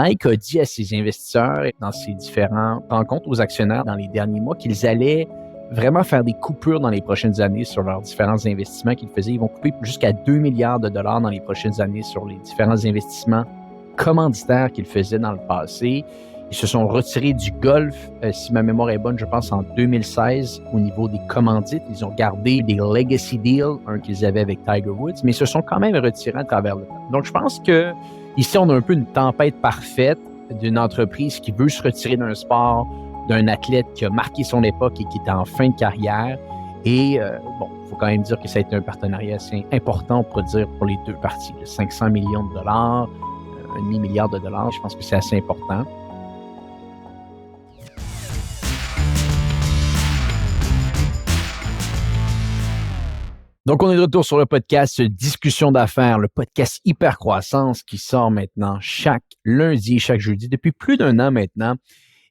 Nike a dit à ses investisseurs dans ses différentes rencontres aux actionnaires dans les derniers mois qu'ils allaient vraiment faire des coupures dans les prochaines années sur leurs différents investissements qu'ils faisaient. Ils vont couper jusqu'à 2 milliards de dollars dans les prochaines années sur les différents investissements commanditaires qu'ils faisaient dans le passé. Ils se sont retirés du golf, si ma mémoire est bonne, je pense en 2016 au niveau des commandites. Ils ont gardé des legacy deals, un qu'ils avaient avec Tiger Woods, mais ils se sont quand même retirés à travers le temps. Donc je pense que ici, on a un peu une tempête parfaite d'une entreprise qui veut se retirer d'un sport, d'un athlète qui a marqué son époque et qui est en fin de carrière. Et il faut quand même dire que ça a été un partenariat assez important, on pourrait dire, pour les deux parties. 500 millions de dollars, un demi-milliard de dollars, je pense que c'est assez important. Donc, on est de retour sur le podcast Discussion d'affaires, le podcast Hyper Croissance qui sort maintenant chaque lundi et chaque jeudi depuis plus d'1 an maintenant.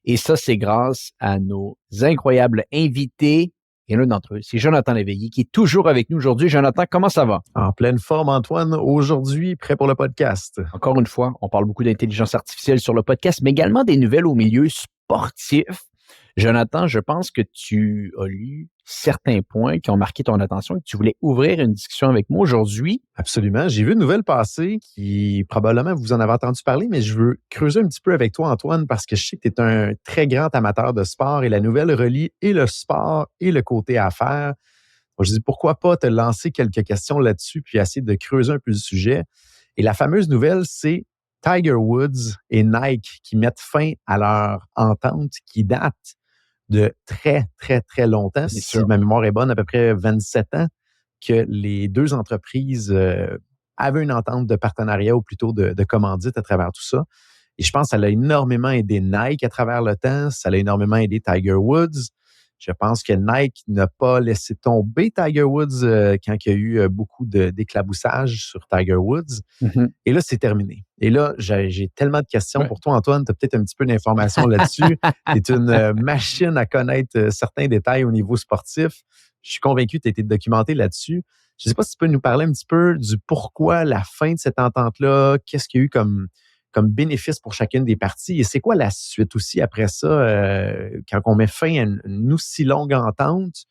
Et ça, c'est grâce à nos incroyables invités. Et l'un d'entre eux, c'est Jonathan Léveillé qui est toujours avec nous aujourd'hui. Jonathan, comment ça va? En pleine forme, Antoine. Aujourd'hui, prêt pour le podcast. Encore une fois, on parle beaucoup d'intelligence artificielle sur le podcast, mais également des nouvelles au milieu sportif. Jonathan, je pense que tu as lu certains points qui ont marqué ton attention et que tu voulais ouvrir une discussion avec moi aujourd'hui. Absolument. J'ai vu une nouvelle passer qui, probablement, vous en avez entendu parler, mais je veux creuser un petit peu avec toi, Antoine, parce que je sais que tu es un très grand amateur de sport et la nouvelle relie et le sport et le côté affaires. Donc, je dis, pourquoi pas te lancer quelques questions là-dessus puis essayer de creuser un peu le sujet. Et la fameuse nouvelle, c'est Tiger Woods et Nike qui mettent fin à leur entente qui date de très, très, très longtemps. Si ma mémoire est bonne, à peu près 27 ans, que les deux entreprises avaient une entente de partenariat ou plutôt de commandite à travers tout ça. Et je pense que ça l'a énormément aidé Nike à travers le temps. Ça l'a énormément aidé Tiger Woods. Je pense que Nike n'a pas laissé tomber Tiger Woods quand il y a eu beaucoup d'éclaboussage sur Tiger Woods. Mm-hmm. Et là, c'est terminé. Et là, j'ai tellement de questions pour toi, Antoine. Tu as peut-être un petit peu d'informations là-dessus. Tu es une machine à connaître certains détails au niveau sportif. Je suis convaincu que tu as été documenté là-dessus. Je ne sais pas si tu peux nous parler un petit peu du pourquoi la fin de cette entente-là, qu'est-ce qu'il y a eu comme bénéfice pour chacune des parties. Et c'est quoi la suite aussi après ça, quand on met fin à une aussi longue entente?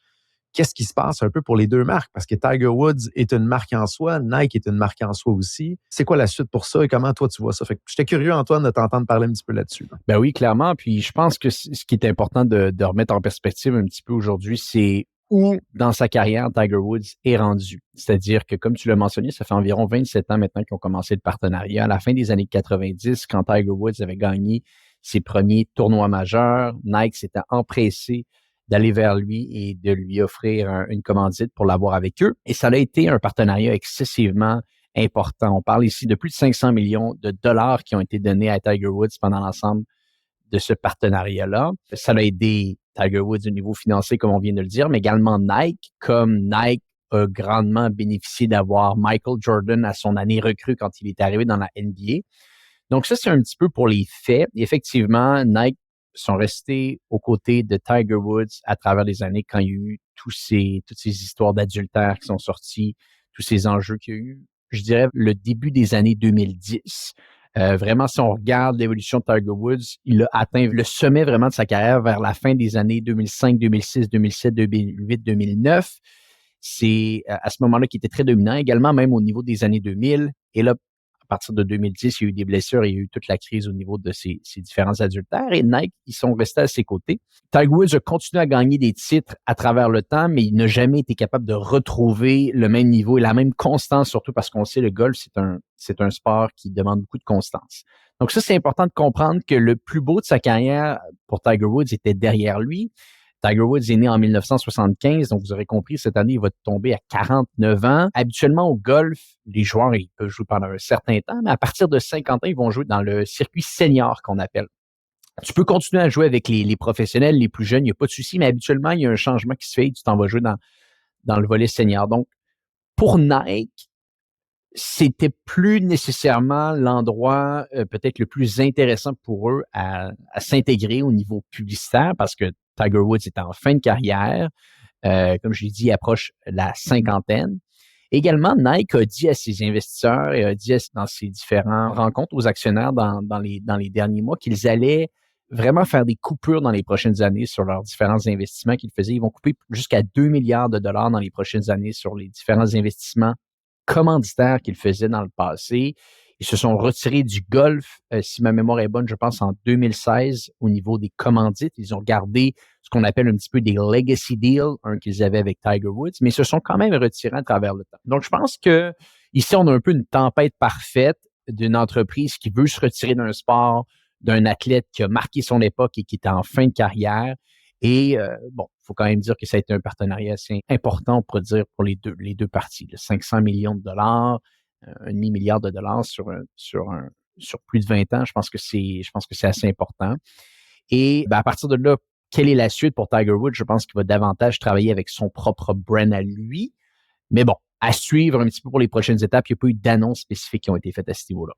Qu'est-ce qui se passe un peu pour les deux marques? Parce que Tiger Woods est une marque en soi, Nike est une marque en soi aussi. C'est quoi la suite pour ça et comment toi tu vois ça? Fait que j'étais curieux, Antoine, de t'entendre parler un petit peu là-dessus. Ben oui, clairement. Puis je pense que ce qui est important de remettre en perspective un petit peu aujourd'hui, c'est où dans sa carrière Tiger Woods est rendu. C'est-à-dire que, comme tu l'as mentionné, ça fait environ 27 ans maintenant qu'ils ont commencé le partenariat. À la fin des années 90, quand Tiger Woods avait gagné ses premiers tournois majeurs, Nike s'était empressé d'aller vers lui et de lui offrir une commandite pour l'avoir avec eux. Et ça a été un partenariat excessivement important. On parle ici de plus de 500 millions de dollars qui ont été donnés à Tiger Woods pendant l'ensemble de ce partenariat-là. Ça a aidé Tiger Woods au niveau financier, comme on vient de le dire, mais également Nike, comme Nike a grandement bénéficié d'avoir Michael Jordan à son année recrue quand il est arrivé dans la NBA. Donc ça, c'est un petit peu pour les faits. Et effectivement, Nike sont restés aux côtés de Tiger Woods à travers les années quand il y a eu toutes ces histoires d'adultère qui sont sorties, tous ces enjeux qu'il y a eu, je dirais, le début des années 2010. Vraiment, si on regarde l'évolution de Tiger Woods, il a atteint le sommet vraiment de sa carrière vers la fin des années 2005, 2006, 2007, 2008, 2009. C'est à ce moment-là qu'il était très dominant, également même au niveau des années 2000. Et là, à partir de 2010, il y a eu des blessures et il y a eu toute la crise au niveau de ces différents adultères. Et Nike, ils sont restés à ses côtés. Tiger Woods a continué à gagner des titres à travers le temps, mais il n'a jamais été capable de retrouver le même niveau et la même constance, surtout parce qu'on sait le golf, c'est un sport qui demande beaucoup de constance. Donc ça, c'est important de comprendre que le plus beau de sa carrière pour Tiger Woods était derrière lui. Tiger Woods est né en 1975, donc vous aurez compris, cette année, il va tomber à 49 ans. Habituellement, au golf, les joueurs, ils peuvent jouer pendant un certain temps, mais à partir de 50 ans, ils vont jouer dans le circuit senior qu'on appelle. Tu peux continuer à jouer avec les professionnels, les plus jeunes, il n'y a pas de souci, mais habituellement, il y a un changement qui se fait et tu t'en vas jouer dans le volet senior. Donc, pour Nike, c'était plus nécessairement l'endroit peut-être le plus intéressant pour eux à s'intégrer au niveau publicitaire parce que Tiger Woods est en fin de carrière. Comme je l'ai dit, il approche la cinquantaine. Également, Nike a dit à ses investisseurs et a dit dans ses différentes rencontres aux actionnaires dans les derniers mois qu'ils allaient vraiment faire des coupures dans les prochaines années sur leurs différents investissements qu'ils faisaient. Ils vont couper jusqu'à 2 milliards de dollars dans les prochaines années sur les différents investissements commanditaires qu'ils faisaient dans le passé. Ils se sont retirés du golf, si ma mémoire est bonne, je pense en 2016 au niveau des commandites. Ils ont gardé ce qu'on appelle un petit peu des legacy deals, un qu'ils avaient avec Tiger Woods, mais ils se sont quand même retirés à travers le temps. Donc, je pense que ici, on a un peu une tempête parfaite d'une entreprise qui veut se retirer d'un sport, d'un athlète qui a marqué son époque et qui était en fin de carrière. Et bon, il faut quand même dire que ça a été un partenariat assez important, pour dire, pour les deux parties. 500 millions de dollars, un demi-milliard de dollars sur plus de 20 ans, je pense que c'est assez important. Et ben, à partir de là, quelle est la suite pour Tiger Woods? Je pense qu'il va davantage travailler avec son propre brand à lui. Mais bon, à suivre un petit peu pour les prochaines étapes. Il n'y a pas eu d'annonces spécifiques qui ont été faites à ce niveau-là.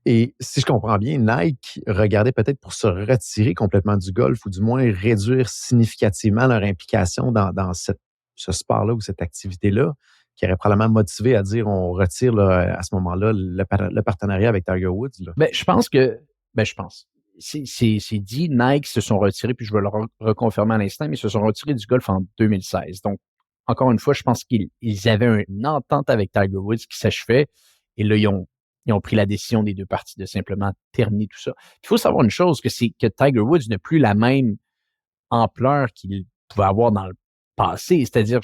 Et si je comprends bien, Nike regardait peut-être pour se retirer complètement du golf ou du moins réduire significativement leur implication dans ce sport-là ou cette activité-là, qui aurait probablement motivé à dire on retire là, à ce moment-là le partenariat avec Tiger Woods. Là. Ben, je pense que, ben, je pense. C'est dit, Nike se sont retirés, puis je vais le reconfirmer à l'instant, mais ils se sont retirés du golf en 2016. Donc, encore une fois, je pense qu'ils avaient une entente avec Tiger Woods qui s'achevait, et là, ils ont pris la décision des deux parties de simplement terminer tout ça. Il faut savoir une chose, c'est que Tiger Woods n'a plus la même ampleur qu'il pouvait avoir dans le passé. C'est-à-dire,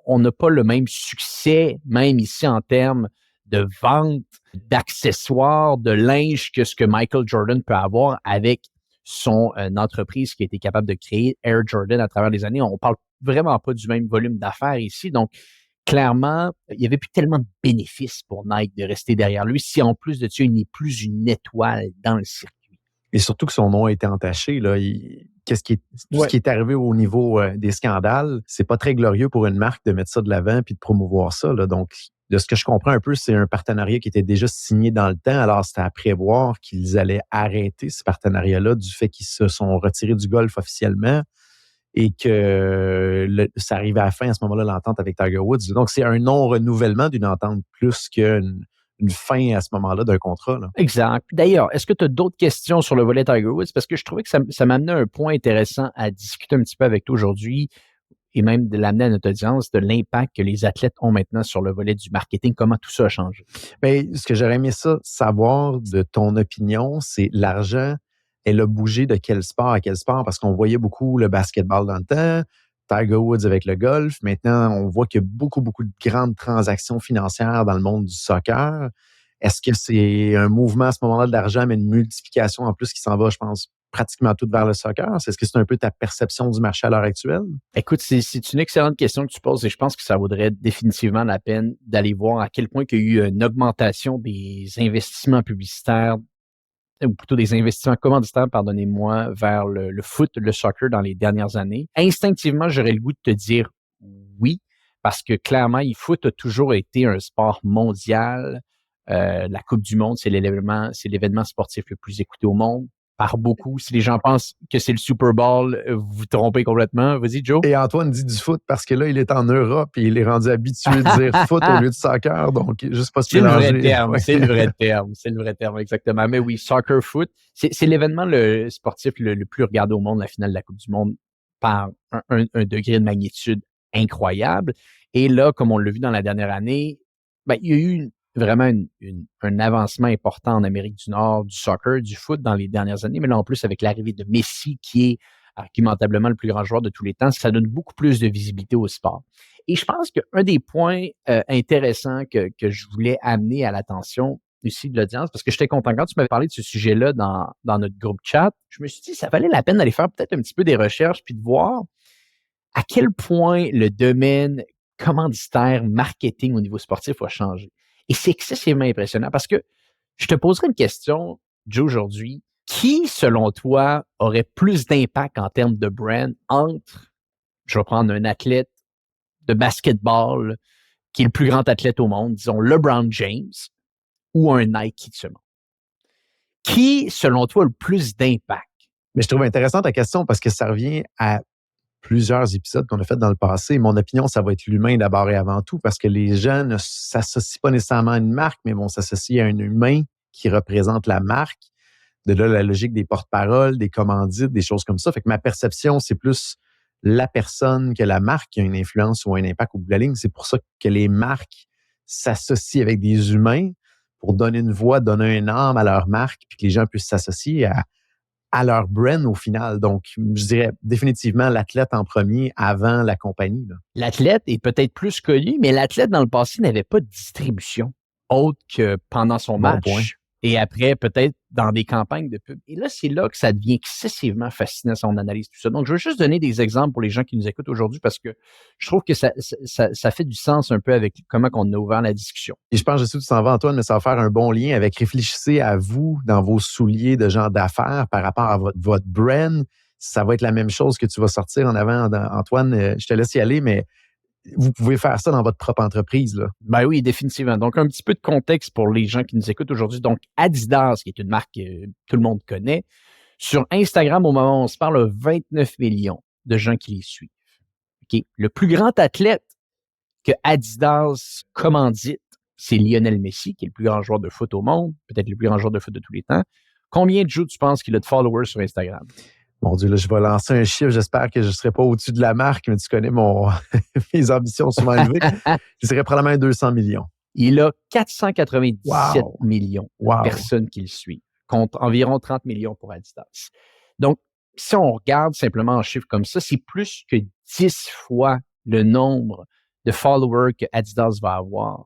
on n'a pas le même succès, même ici en termes de vente, d'accessoires, de linge que ce que Michael Jordan peut avoir avec son entreprise qui a été capable de créer Air Jordan à travers les années. On parle vraiment pas du même volume d'affaires ici. Donc, clairement, il n'y avait plus tellement de bénéfices pour Nike de rester derrière lui si en plus de ça, il n'est plus une étoile dans le circuit. Et surtout que son nom a été entaché. Là, tout ce qui est arrivé au niveau des scandales, c'est pas très glorieux pour une marque de mettre ça de l'avant puis de promouvoir ça. Là. Donc, de ce que je comprends un peu, c'est un partenariat qui était déjà signé dans le temps. Alors, c'était à prévoir qu'ils allaient arrêter ce partenariat-là du fait qu'ils se sont retirés du golf officiellement et que ça arrivait à la fin à ce moment-là, l'entente avec Tiger Woods. Donc, c'est un non-renouvellement d'une entente plus qu'une fin à ce moment-là d'un contrat. Là. Exact. D'ailleurs, est-ce que tu as d'autres questions sur le volet Tiger Woods? Parce que je trouvais que ça m'amenait un point intéressant à discuter un petit peu avec toi aujourd'hui et même de l'amener à notre audience de l'impact que les athlètes ont maintenant sur le volet du marketing, comment tout ça a changé. Bien, ce que j'aurais aimé ça savoir de ton opinion, c'est l'argent, elle a bougé de quel sport à quel sport? Parce qu'on voyait beaucoup le basketball dans le temps, Tiger Woods avec le golf. Maintenant, on voit qu'il y a beaucoup, beaucoup de grandes transactions financières dans le monde du soccer. Est-ce que c'est un mouvement à ce moment-là de l'argent, mais une multiplication en plus qui s'en va, je pense, pratiquement tout vers le soccer? Est-ce que c'est un peu ta perception du marché à l'heure actuelle? Écoute, c'est une excellente question que tu poses et je pense que ça vaudrait définitivement la peine d'aller voir à quel point il y a eu une augmentation des investissements publicitaires ou plutôt des investissements commanditaires, pardonnez-moi, vers le foot, le soccer dans les dernières années. Instinctivement, j'aurais le goût de te dire oui, parce que clairement, le foot a toujours été un sport mondial. La Coupe du Monde, c'est l'événement sportif le plus écouté au monde par beaucoup. Si les gens pensent que c'est le Super Bowl, vous vous trompez complètement. Vas-y, Joe. Et Antoine dit du foot parce que là, il est en Europe et il est rendu habitué de dire foot au lieu de soccer, donc juste pas se mélanger. C'est le vrai terme, ouais. c'est le vrai terme, c'est le vrai terme, exactement. Mais oui, soccer foot, c'est l'événement sportif le plus regardé au monde, la finale de la Coupe du Monde, par un degré de magnitude incroyable. Et là, comme on l'a vu dans la dernière année, ben, il y a eu vraiment un avancement important en Amérique du Nord, du soccer, du foot dans les dernières années. Mais là, en plus, avec l'arrivée de Messi, qui est argumentablement le plus grand joueur de tous les temps, ça donne beaucoup plus de visibilité au sport. Et je pense qu'un des points intéressants que je voulais amener à l'attention ici de l'audience, parce que j'étais content quand tu m'avais parlé de ce sujet-là dans notre groupe chat, je me suis dit ça valait la peine d'aller faire peut-être un petit peu des recherches puis de voir à quel point le domaine commanditaire, marketing au niveau sportif a changé. Et c'est excessivement impressionnant parce que je te poserai une question, Joe, aujourd'hui. Qui, selon toi, aurait plus d'impact en termes de brand entre, je vais prendre un athlète de basketball qui est le plus grand athlète au monde, disons LeBron James, ou un Nike de ce monde? Qui, selon toi, a le plus d'impact? Mais je trouve intéressant ta question parce que ça revient à plusieurs épisodes qu'on a fait dans le passé. Mon opinion, ça va être l'humain d'abord et avant tout, parce que les gens ne s'associent pas nécessairement à une marque, mais vont s'associer à un humain qui représente la marque. De là, la logique des porte-paroles, des commandites, des choses comme ça. Fait que ma perception, c'est plus la personne que la marque qui a une influence ou un impact au bout de la ligne. C'est pour ça que les marques s'associent avec des humains pour donner une voix, donner un âme à leur marque, puis que les gens puissent s'associer à leur brand au final. Donc, je dirais définitivement l'athlète en premier avant la compagnie, là. L'athlète est peut-être plus connu, mais l'athlète dans le passé n'avait pas de distribution autre que pendant son Bon point. match et après peut-être dans des campagnes de pub. Et là, c'est là que ça devient excessivement fascinant si on analyse tout ça. Donc, je veux juste donner des exemples pour les gens qui nous écoutent aujourd'hui parce que je trouve que ça fait du sens un peu avec comment on a ouvert la discussion. Et je pense, je sais où tu s'en vas, Antoine, mais ça va faire un bon lien avec réfléchissez à vous dans vos souliers de gens d'affaires par rapport à votre brand. Ça va être la même chose que tu vas sortir en avant, Antoine. Je te laisse y aller, mais vous pouvez faire ça dans votre propre entreprise, là. Ben oui, définitivement. Donc, un petit peu de contexte pour les gens qui nous écoutent aujourd'hui. Donc, Adidas, qui est une marque que tout le monde connaît, sur Instagram, au moment où on se parle, a 29 millions de gens qui les suivent. OK? Le plus grand athlète que Adidas commandite, c'est Lionel Messi, qui est le plus grand joueur de foot au monde, peut-être le plus grand joueur de foot de tous les temps. Combien de jours tu penses qu'il a de followers sur Instagram? Mon Dieu, là, je vais lancer un chiffre. J'espère que je ne serai pas au-dessus de la marque, mais tu connais mes ambitions souvent élevées. Je serais probablement 200 millions. Il a 497 Wow. millions de Wow. personnes qui le suivent, contre environ 30 millions pour Adidas. Donc, si on regarde simplement en chiffres comme ça, c'est plus que 10 fois le nombre de followers que Adidas va avoir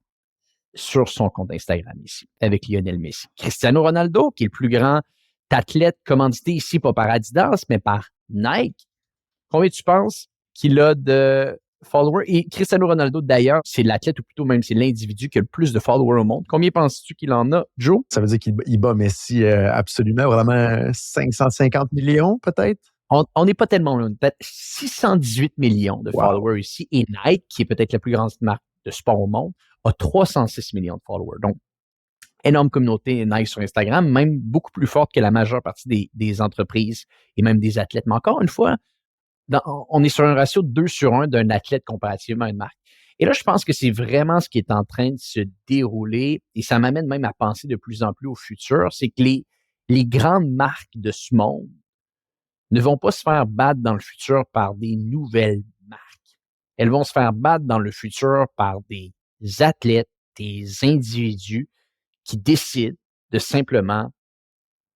sur son compte Instagram ici, avec Lionel Messi. Cristiano Ronaldo, qui est le plus grand athlète commandité ici, pas par Adidas, mais par Nike. Combien tu penses qu'il a de followers? Et Cristiano Ronaldo, d'ailleurs, c'est l'athlète, ou plutôt même c'est l'individu qui a le plus de followers au monde. Combien penses-tu qu'il en a, Joe? Ça veut dire qu'il bat Messi absolument, vraiment 550 millions peut-être? On n'est pas tellement loin. Peut-être 618 millions de followers ici. Et Nike, qui est peut-être la plus grande marque de sport au monde, a 306 millions de followers. Donc, énorme communauté Nike sur Instagram, même beaucoup plus forte que la majeure partie des entreprises et même des athlètes. Mais encore une fois, on est sur un ratio de 2 sur 1 d'un athlète comparativement à une marque. Et là, je pense que c'est vraiment ce qui est en train de se dérouler et ça m'amène même à penser de plus en plus au futur, c'est que les grandes marques de ce monde ne vont pas se faire battre dans le futur par des nouvelles marques. Elles vont se faire battre dans le futur par des athlètes, des individus qui décident de simplement,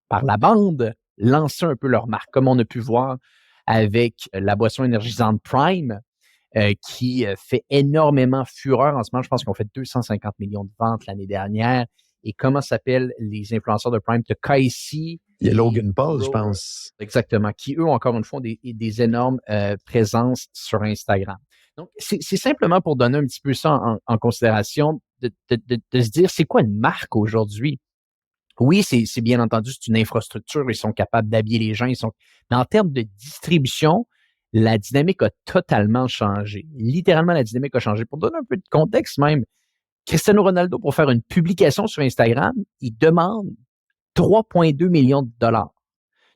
par la bande, lancer un peu leur marque, comme on a pu voir avec la boisson énergisante Prime, qui fait énormément fureur en ce moment. Je pense qu'on fait 250 millions de ventes l'année dernière. Et comment s'appellent les influenceurs de Prime? De Casey. Il y a Logan Paul, je pense. Exactement. Qui, eux, encore une fois, des énormes présences sur Instagram. Donc, c'est simplement pour donner un petit peu ça en considération, de se dire, c'est quoi une marque aujourd'hui? Oui, c'est bien entendu, c'est une infrastructure, ils sont capables d'habiller les gens, mais en termes de distribution, la dynamique a totalement changé. Littéralement, la dynamique a changé. Pour donner un peu de contexte même, Cristiano Ronaldo, pour faire une publication sur Instagram, il demande 3,2 millions de dollars.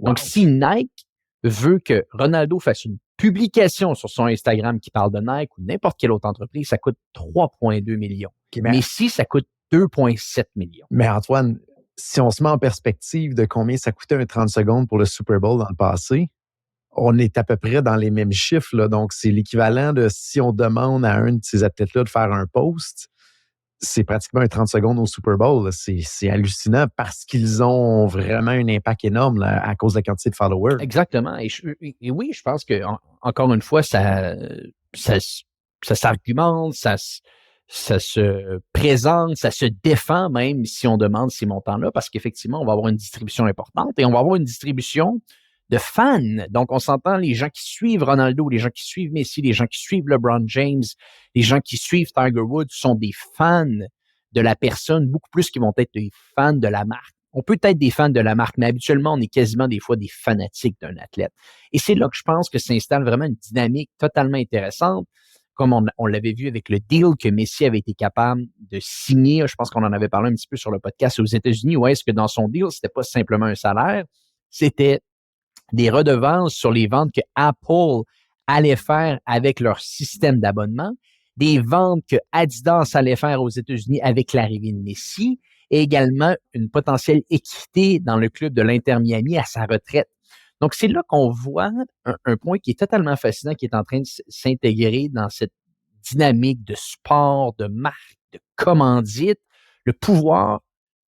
Donc, si Nike veut que Ronaldo fasse une publication sur son Instagram qui parle de Nike ou n'importe quelle autre entreprise, ça coûte 3,2 millions. Okay, mais si ça coûte 2,7 millions. Mais Antoine, si on se met en perspective de combien ça coûtait un 30 secondes pour le Super Bowl dans le passé, on est à peu près dans les mêmes chiffres, là. Donc, c'est l'équivalent de si on demande à un de ces athlètes-là de faire un post, c'est pratiquement un 30 secondes au Super Bowl. C'est hallucinant parce qu'ils ont vraiment un impact énorme là, à cause de la quantité de followers. Exactement. Et oui, je pense que encore une fois, ça s'argumente, ça se présente, ça se défend même si on demande ces montants-là, parce qu'effectivement, on va avoir une distribution importante et on va avoir une distribution de fans. Donc, on s'entend les gens qui suivent Ronaldo, les gens qui suivent Messi, les gens qui suivent LeBron James, les gens qui suivent Tiger Woods sont des fans de la personne, beaucoup plus qu'ils vont être des fans de la marque. On peut être des fans de la marque, mais habituellement, on est quasiment des fois des fanatiques d'un athlète. Et c'est là que je pense que s'installe vraiment une dynamique totalement intéressante, comme on l'avait vu avec le deal que Messi avait été capable de signer. Je pense qu'on en avait parlé un petit peu sur le podcast aux États-Unis, où est-ce que dans son deal, c'était pas simplement un salaire, c'était des redevances sur les ventes que Apple allaient faire avec leur système d'abonnement, des ventes que Adidas allait faire aux États-Unis avec l'arrivée de Messi, et également une potentielle équité dans le club de l'Inter Miami à sa retraite. Donc, c'est là qu'on voit un point qui est totalement fascinant, qui est en train de s'intégrer dans cette dynamique de sport, de marque, de commandite. Le pouvoir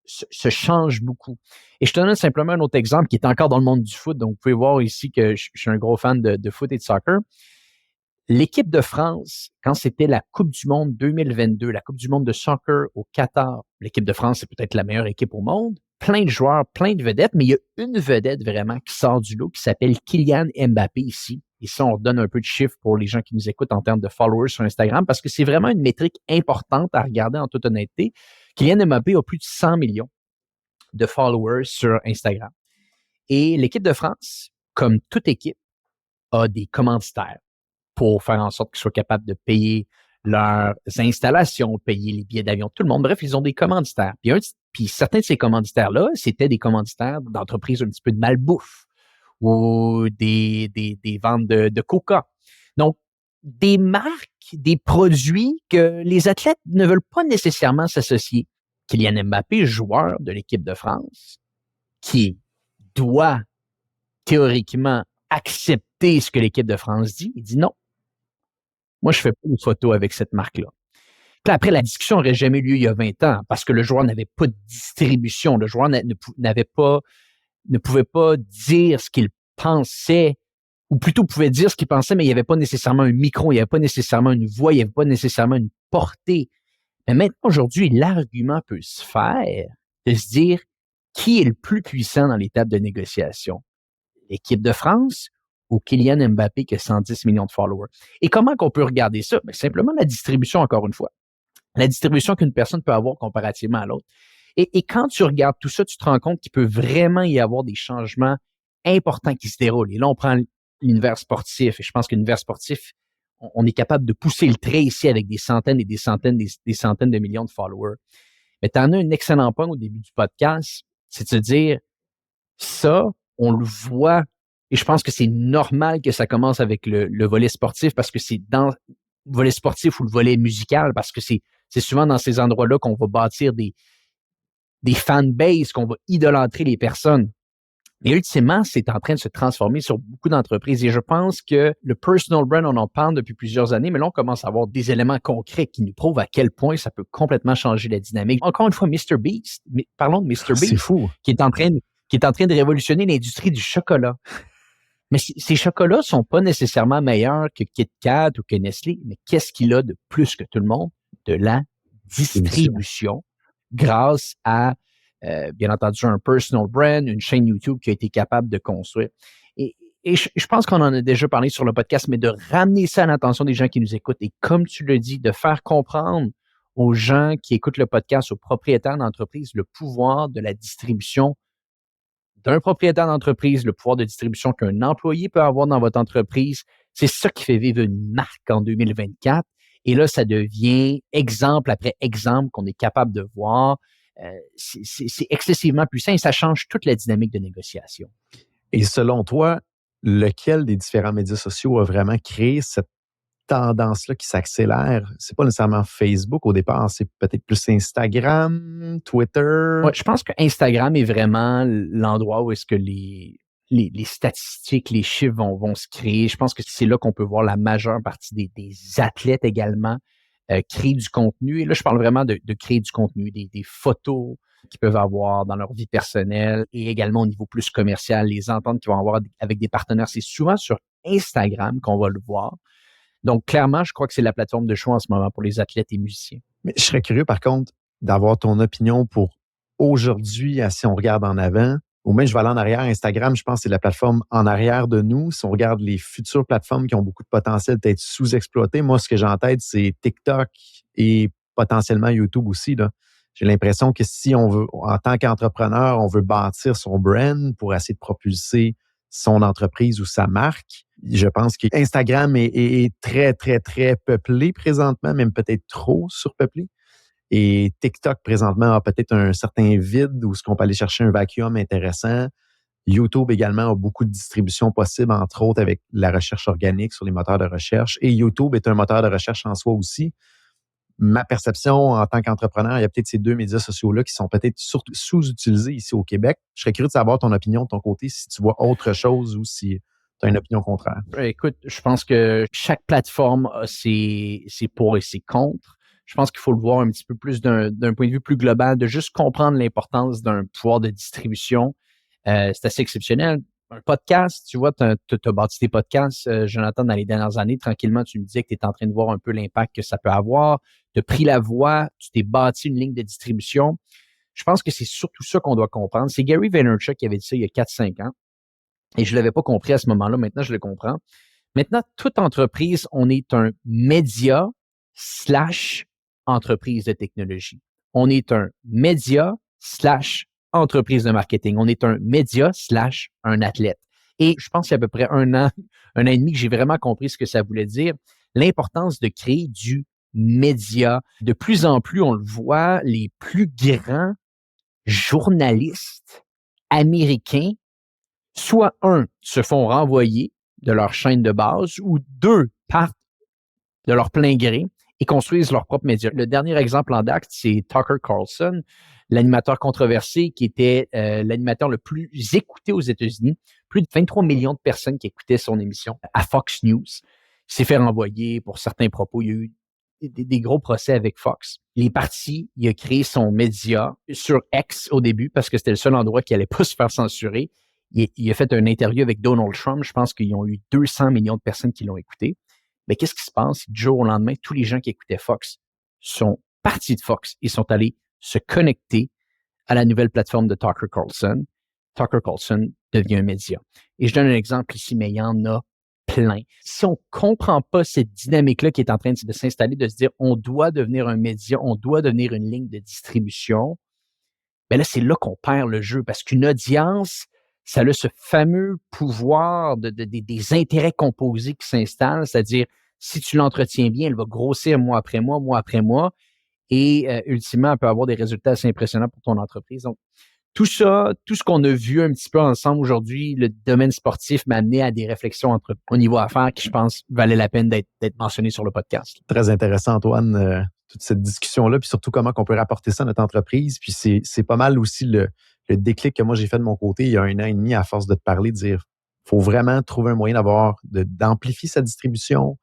se change beaucoup. Et je te donne simplement un autre exemple qui est encore dans le monde du foot. Donc, vous pouvez voir ici que je suis un gros fan de foot et de soccer. L'équipe de France, quand c'était la Coupe du Monde 2022, la Coupe du Monde de soccer au Qatar, l'équipe de France, c'est peut-être la meilleure équipe au monde. Plein de joueurs, plein de vedettes, mais il y a une vedette vraiment qui sort du lot qui s'appelle Kylian Mbappé ici. Et ça, on redonne un peu de chiffres pour les gens qui nous écoutent en termes de followers sur Instagram parce que c'est vraiment une métrique importante à regarder en toute honnêteté. Kylian Mbappé a plus de 100 millions de followers sur Instagram. Et l'équipe de France, comme toute équipe, a des commanditaires pour faire en sorte qu'ils soient capables de payer leurs installations, payer les billets d'avion de tout le monde. Bref, ils ont des commanditaires. Puis certains de ces commanditaires-là, c'était des commanditaires d'entreprises un petit peu de malbouffe ou des ventes de coca. Donc, des marques, des produits que les athlètes ne veulent pas nécessairement s'associer. Kylian Mbappé, joueur de l'équipe de France, qui doit théoriquement accepter ce que l'équipe de France dit, il dit non. Moi, je fais pas de photos avec cette marque-là. Puis après, la discussion n'aurait jamais eu lieu il y a 20 ans parce que le joueur n'avait pas de distribution. Le joueur ne pouvait pas dire ce qu'il pensait, ou plutôt pouvait dire ce qu'il pensait, mais il n'y avait pas nécessairement un micro, il n'y avait pas nécessairement une voix, il n'y avait pas nécessairement une portée. Mais maintenant, aujourd'hui, l'argument peut se faire de se dire qui est le plus puissant dans les tables de négociation? L'équipe de France ou Kylian Mbappé qui a 110 millions de followers? Et comment qu'on peut regarder ça? Bien, simplement la distribution, encore une fois. La distribution qu'une personne peut avoir comparativement à l'autre. Et quand tu regardes tout ça, tu te rends compte qu'il peut vraiment y avoir des changements importants qui se déroulent. Et là, on prend l'univers sportif. Et je pense que l'univers sportif, on est capable de pousser le trait ici avec des centaines et des centaines, des centaines de millions de followers. Mais tu en as un excellent point au début du podcast, c'est de se dire, ça, on le voit, et je pense que c'est normal que ça commence avec le volet sportif parce que c'est dans le volet sportif ou le volet musical, parce que c'est souvent dans ces endroits-là qu'on va bâtir des fanbases, qu'on va idolâtrer les personnes. Mais ultimement, c'est en train de se transformer sur beaucoup d'entreprises. Et je pense que le personal brand, on en parle depuis plusieurs années, mais là, on commence à avoir des éléments concrets qui nous prouvent à quel point ça peut complètement changer la dynamique. Encore une fois, MrBeast, parlons de C'est MrBeast, fou. qui est en train de révolutionner l'industrie du chocolat. Mais ces chocolats sont pas nécessairement meilleurs que Kit Kat ou que Nestlé, mais qu'est-ce qu'il a de plus que tout le monde? De la distribution grâce à, bien entendu, un personal brand, une chaîne YouTube qui a été capable de construire. Et, je pense qu'on en a déjà parlé sur le podcast, mais de ramener ça à l'attention des gens qui nous écoutent et comme tu le dis, de faire comprendre aux gens qui écoutent le podcast, aux propriétaires d'entreprise, le pouvoir de la distribution d'un propriétaire d'entreprise, le pouvoir de distribution qu'un employé peut avoir dans votre entreprise. C'est ça qui fait vivre une marque en 2024. Et là, ça devient exemple après exemple qu'on est capable de voir. C'est excessivement puissant et ça change toute la dynamique de négociation. Et selon toi, lequel des différents médias sociaux a vraiment créé cette tendance-là qui s'accélère? C'est pas nécessairement Facebook au départ, c'est peut-être plus Instagram, Twitter. Ouais, je pense que Instagram est vraiment l'endroit où est-ce que les statistiques, les chiffres vont se créer. Je pense que c'est là qu'on peut voir la majeure partie des athlètes également créer du contenu. Et là, je parle vraiment de créer du contenu, des photos qu'ils peuvent avoir dans leur vie personnelle et également au niveau plus commercial, les ententes qu'ils vont avoir avec des partenaires. C'est souvent sur Instagram qu'on va le voir. Donc, clairement, je crois que c'est la plateforme de choix en ce moment pour les athlètes et musiciens. Mais je serais curieux, par contre, d'avoir ton opinion pour aujourd'hui, si on regarde en avant, ou même je vais aller en arrière. Instagram, je pense que c'est la plateforme en arrière de nous. Si on regarde les futures plateformes qui ont beaucoup de potentiel d'être sous-exploitées, moi, ce que j'ai en tête, c'est TikTok et potentiellement YouTube aussi, là. J'ai l'impression que si on veut, en tant qu'entrepreneur, on veut bâtir son brand pour essayer de propulser son entreprise ou sa marque, je pense que Instagram est très, très, très peuplé présentement, même peut-être trop surpeuplé. Et TikTok, présentement, a peut-être un certain vide où est-ce qu'on peut aller chercher un vacuum intéressant. YouTube également a beaucoup de distributions possibles, entre autres avec la recherche organique sur les moteurs de recherche. Et YouTube est un moteur de recherche en soi aussi. Ma perception en tant qu'entrepreneur, il y a peut-être ces deux médias sociaux-là qui sont peut-être surtout sous-utilisés ici au Québec. Je serais curieux de savoir ton opinion de ton côté, si tu vois autre chose ou si tu as une opinion contraire. Écoute, je pense que chaque plateforme a ses pour et ses contre. Je pense qu'il faut le voir un petit peu plus d'un point de vue plus global, de juste comprendre l'importance d'un pouvoir de distribution. C'est assez exceptionnel. Un podcast, tu vois, tu as bâti tes podcasts, Jonathan, dans les dernières années. Tranquillement, tu me disais que tu es en train de voir un peu l'impact que ça peut avoir. Tu as pris la voie, tu t'es bâti une ligne de distribution. Je pense que c'est surtout ça qu'on doit comprendre. C'est Gary Vaynerchuk qui avait dit ça il y a 4-5 ans. Et je ne l'avais pas compris à ce moment-là. Maintenant, je le comprends. Maintenant, toute entreprise, on est un média / entreprise de technologie. On est un média / entreprise de marketing. On est un média / un athlète. Et je pense qu'il y a à peu près un an et demi que j'ai vraiment compris ce que ça voulait dire. L'importance de créer du média. De plus en plus, on le voit, les plus grands journalistes américains, soit se font renvoyer de leur chaîne de base, ou deux, partent de leur plein gré et construisent leurs propres médias. Le dernier exemple en date, c'est Tucker Carlson, l'animateur controversé qui était l'animateur le plus écouté aux États-Unis. Plus de 23 millions de personnes qui écoutaient son émission à Fox News. Il s'est fait renvoyer pour certains propos. Il y a eu des gros procès avec Fox. Il est parti, il a créé son média sur X au début parce que c'était le seul endroit qui n'allait pas se faire censurer. Il a fait une interview avec Donald Trump. Je pense qu'ils ont eu 200 millions de personnes qui l'ont écouté. Mais qu'est-ce qui se passe? Du jour au lendemain, tous les gens qui écoutaient Fox sont partis de Fox et sont allés se connecter à la nouvelle plateforme de Tucker Carlson. Tucker Carlson devient un média. Et je donne un exemple ici, mais il y en a plein. Si on ne comprend pas cette dynamique-là qui est en train de s'installer, de se dire on doit devenir un média, on doit devenir une ligne de distribution, bien là, c'est là qu'on perd le jeu parce qu'une audience, ça a ce fameux pouvoir des intérêts composés qui s'installent, c'est-à-dire si tu l'entretiens bien, elle va grossir mois après mois, et ultimement, elle peut avoir des résultats assez impressionnants pour ton entreprise. Donc, tout ça, tout ce qu'on a vu un petit peu ensemble aujourd'hui, le domaine sportif m'a amené à des réflexions au niveau affaires qui, je pense, valaient la peine d'être mentionnées sur le podcast. Très intéressant, Antoine, toute cette discussion-là, puis surtout comment on peut rapporter ça à notre entreprise. Puis c'est pas mal aussi le déclic que moi j'ai fait de mon côté il y a 1 an et demi à force de te parler, de dire faut vraiment trouver un moyen d'amplifier sa distribution,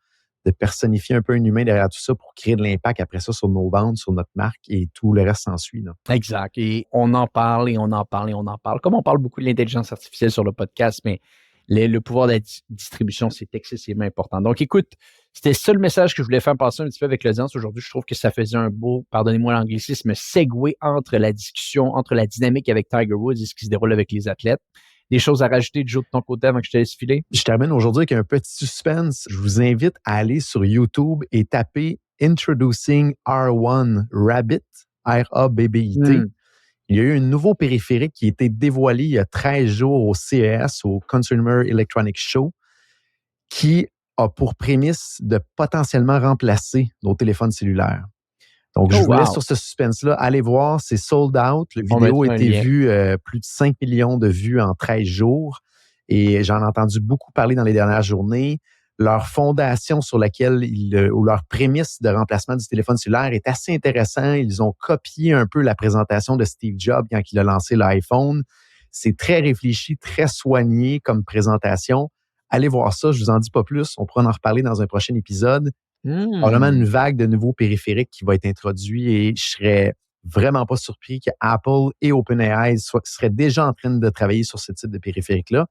de personnifier un peu un humain derrière tout ça pour créer de l'impact après ça sur nos ventes, sur notre marque et tout le reste s'ensuit. Exact. Et on en parle et on en parle et on en parle. Comme on parle beaucoup de l'intelligence artificielle sur le podcast, mais le pouvoir de la distribution, c'est excessivement important. Donc, écoute, c'était ça le message que je voulais faire passer un petit peu avec l'audience aujourd'hui. Je trouve que ça faisait un beau, pardonnez-moi l'anglicisme, segue entre la discussion, entre la dynamique avec Tiger Woods et ce qui se déroule avec les athlètes. Des choses à rajouter, Joe, de ton côté avant que je te laisse filer? Je termine aujourd'hui avec un petit suspense. Je vous invite à aller sur YouTube et taper Introducing R1 Rabbit, R-A-B-B-I-T. Il y a eu un nouveau périphérique qui a été dévoilé il y a 13 jours au CES, au Consumer Electronics Show, qui a pour prémisse de potentiellement remplacer nos téléphones cellulaires. Donc, je vous laisse sur ce suspense-là. Allez voir, c'est sold out. La vidéo a été vue, plus de 5 millions de vues en 13 jours. Et j'en ai entendu beaucoup parler dans les dernières journées. Leur fondation sur laquelle ou leur prémisse de remplacement du téléphone cellulaire est assez intéressant. Ils ont copié un peu la présentation de Steve Jobs quand il a lancé l'iPhone. C'est très réfléchi, très soigné comme présentation. Allez voir ça, je vous en dis pas plus. On pourra en reparler dans un prochain épisode. Probablement une vague de nouveaux périphériques qui va être introduit et je serais vraiment pas surpris que Apple et OpenAI seraient déjà en train de travailler sur ce type de périphérique-là.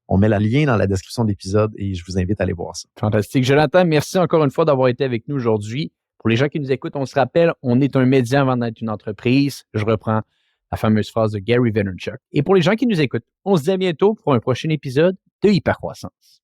On met le lien dans la description de l'épisode et je vous invite à aller voir ça. Fantastique. Jonathan, merci encore une fois d'avoir été avec nous aujourd'hui. Pour les gens qui nous écoutent, on se rappelle, on est un média avant d'être une entreprise. Je reprends la fameuse phrase de Gary Vaynerchuk. Et pour les gens qui nous écoutent, on se dit à bientôt pour un prochain épisode de Hypercroissance.